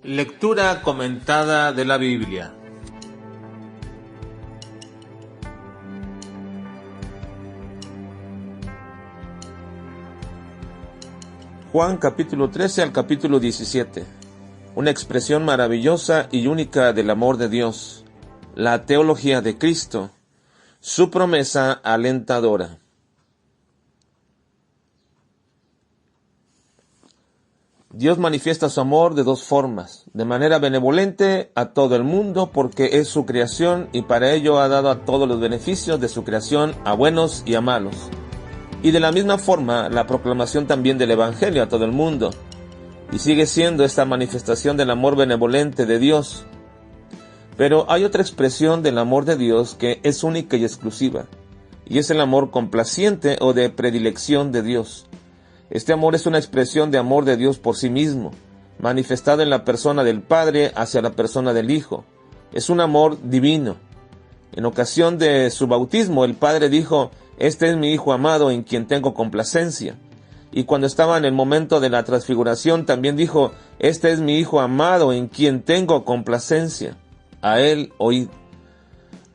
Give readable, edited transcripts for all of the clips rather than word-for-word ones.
Lectura comentada de la Biblia. Juan capítulo 13 al capítulo 17. Una expresión maravillosa y única del amor de Dios, la teología de Cristo, su promesa alentadora. Dios manifiesta su amor de dos formas: de manera benevolente a todo el mundo, porque es su creación y para ello ha dado a todos los beneficios de su creación, a buenos y a malos. Y de la misma forma, la proclamación también del Evangelio a todo el mundo. Y sigue siendo esta manifestación del amor benevolente de Dios. Pero hay otra expresión del amor de Dios que es única y exclusiva, y es el amor complaciente o de predilección de Dios. Este amor es una expresión de amor de Dios por sí mismo, manifestado en la persona del Padre hacia la persona del Hijo. Es un amor divino. En ocasión de su bautismo, el Padre dijo: "Este es mi Hijo amado en quien tengo complacencia". Y cuando estaba en el momento de la transfiguración, también dijo: "Este es mi Hijo amado en quien tengo complacencia. A él oíd".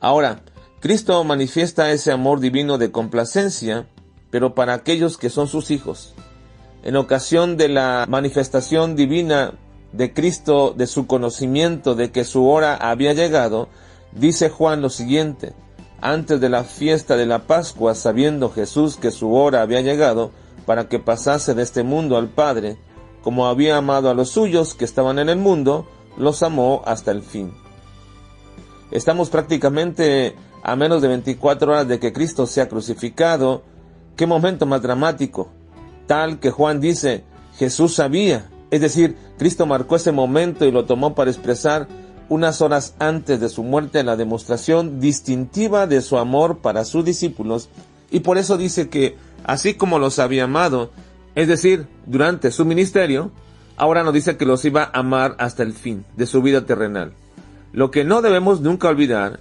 Ahora, Cristo manifiesta ese amor divino de complacencia, pero para aquellos que son sus hijos. En ocasión de la manifestación divina de Cristo, de su conocimiento de que su hora había llegado, dice Juan lo siguiente: antes de la fiesta de la Pascua, sabiendo Jesús que su hora había llegado para que pasase de este mundo al Padre, como había amado a los suyos que estaban en el mundo, los amó hasta el fin. Estamos prácticamente a menos de 24 horas de que Cristo sea crucificado. ¡Qué momento más dramático! Tal que Juan dice: Jesús sabía, es decir, Cristo marcó ese momento y lo tomó para expresar unas horas antes de su muerte la demostración distintiva de su amor para sus discípulos, y por eso dice que así como los había amado, es decir, durante su ministerio, ahora nos dice que los iba a amar hasta el fin de su vida terrenal. Lo que no debemos nunca olvidar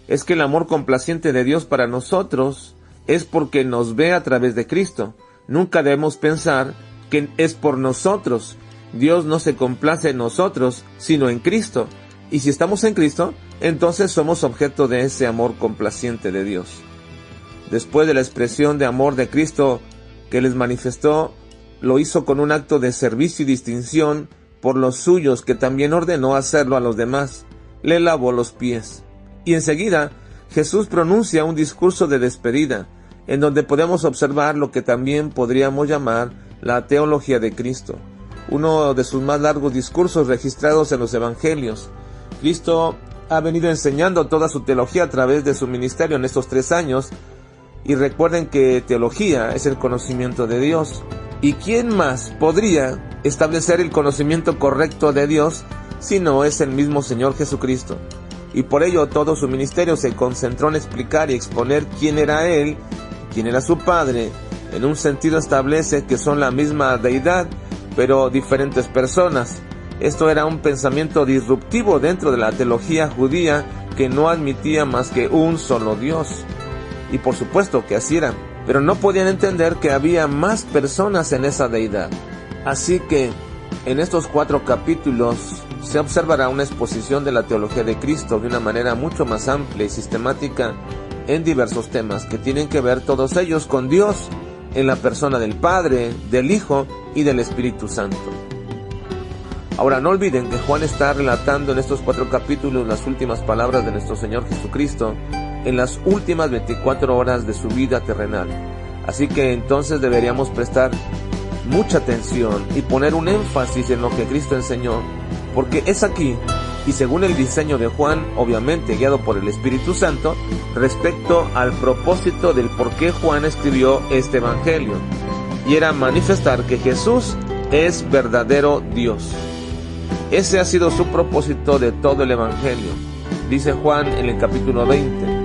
es que el amor complaciente de Dios para nosotros es porque nos ve a través de Cristo. Nunca debemos pensar que es por nosotros. Dios no se complace en nosotros, sino en Cristo. Y si estamos en Cristo, entonces somos objeto de ese amor complaciente de Dios. Después de la expresión de amor de Cristo que les manifestó, lo hizo con un acto de servicio y distinción por los suyos, que también ordenó hacerlo a los demás. Le lavó los pies. Y enseguida, Jesús pronuncia un discurso de despedida, en donde podemos observar lo que también podríamos llamar la teología de Cristo, uno de sus más largos discursos registrados en los Evangelios. Cristo ha venido enseñando toda su teología a través de su ministerio en estos 3 años, y recuerden que teología es el conocimiento de Dios. ¿Y quién más podría establecer el conocimiento correcto de Dios si no es el mismo Señor Jesucristo? Y por ello todo su ministerio se concentró en explicar y exponer quién era Él, quién era su Padre. En un sentido establece que son la misma deidad, pero diferentes personas. Esto era un pensamiento disruptivo dentro de la teología judía que no admitía más que un solo Dios. Y por supuesto que así era, pero no podían entender que había más personas en esa deidad. Así que en estos 4 capítulos se observará una exposición de la teología de Cristo de una manera mucho más amplia y sistemática en diversos temas que tienen que ver todos ellos con Dios en la persona del Padre, del Hijo y del Espíritu Santo. Ahora, no olviden que Juan está relatando en estos 4 capítulos las últimas palabras de nuestro Señor Jesucristo en las últimas 24 horas de su vida terrenal. Así que entonces deberíamos prestar mucha atención y poner un énfasis en lo que Cristo enseñó, porque es aquí, y según el diseño de Juan, obviamente guiado por el Espíritu Santo, respecto al propósito del por qué Juan escribió este Evangelio, y era manifestar que Jesús es verdadero Dios. Ese ha sido su propósito de todo el Evangelio. Dice Juan en el capítulo 20.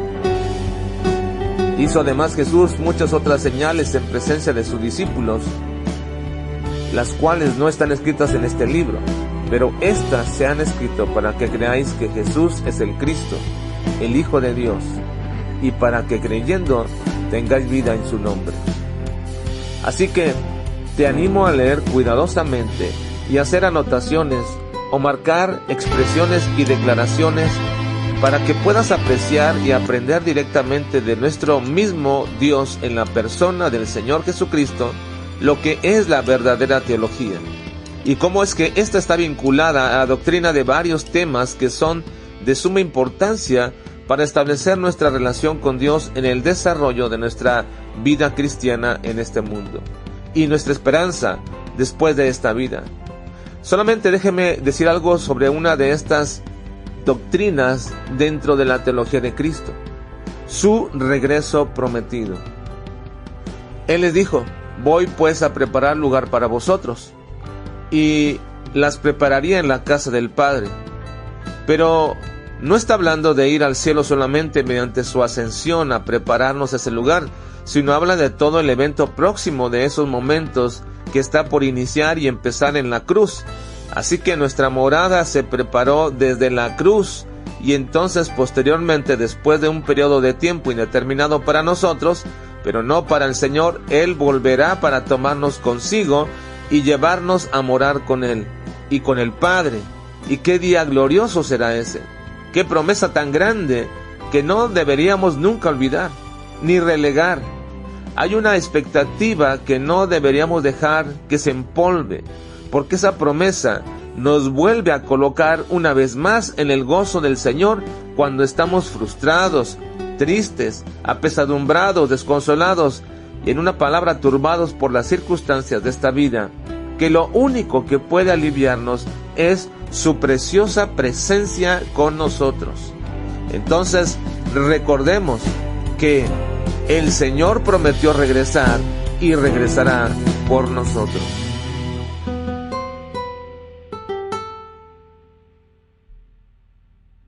Hizo además Jesús muchas otras señales en presencia de sus discípulos, las cuales no están escritas en este libro, pero éstas se han escrito para que creáis que Jesús es el Cristo, el Hijo de Dios, y para que creyendo tengáis vida en su nombre. Así que te animo a leer cuidadosamente y hacer anotaciones o marcar expresiones y declaraciones para que puedas apreciar y aprender directamente de nuestro mismo Dios en la persona del Señor Jesucristo lo que es la verdadera teología y cómo es que ésta está vinculada a la doctrina de varios temas que son de suma importancia para establecer nuestra relación con Dios en el desarrollo de nuestra vida cristiana en este mundo y nuestra esperanza después de esta vida. Solamente déjeme decir algo sobre una de estas doctrinas dentro de la teología de Cristo: su regreso prometido. Él les dijo: voy pues a preparar lugar para vosotros, y las prepararía en la casa del Padre. Pero no está hablando de ir al cielo solamente mediante su ascensión a prepararnos ese lugar, sino habla de todo el evento próximo de esos momentos que está por iniciar y empezar en la cruz. Así que nuestra morada se preparó desde la cruz, y entonces posteriormente, después de un periodo de tiempo indeterminado para nosotros, pero no para el Señor, Él volverá para tomarnos consigo y llevarnos a morar con Él y con el Padre. Y qué día glorioso será ese, qué promesa tan grande que no deberíamos nunca olvidar ni relegar. Hay una expectativa que no deberíamos dejar que se empolve, porque esa promesa nos vuelve a colocar una vez más en el gozo del Señor cuando estamos frustrados, tristes, apesadumbrados, desconsolados y, en una palabra, turbados por las circunstancias de esta vida, que lo único que puede aliviarnos es su preciosa presencia con nosotros. Entonces, recordemos que el Señor prometió regresar y regresará por nosotros.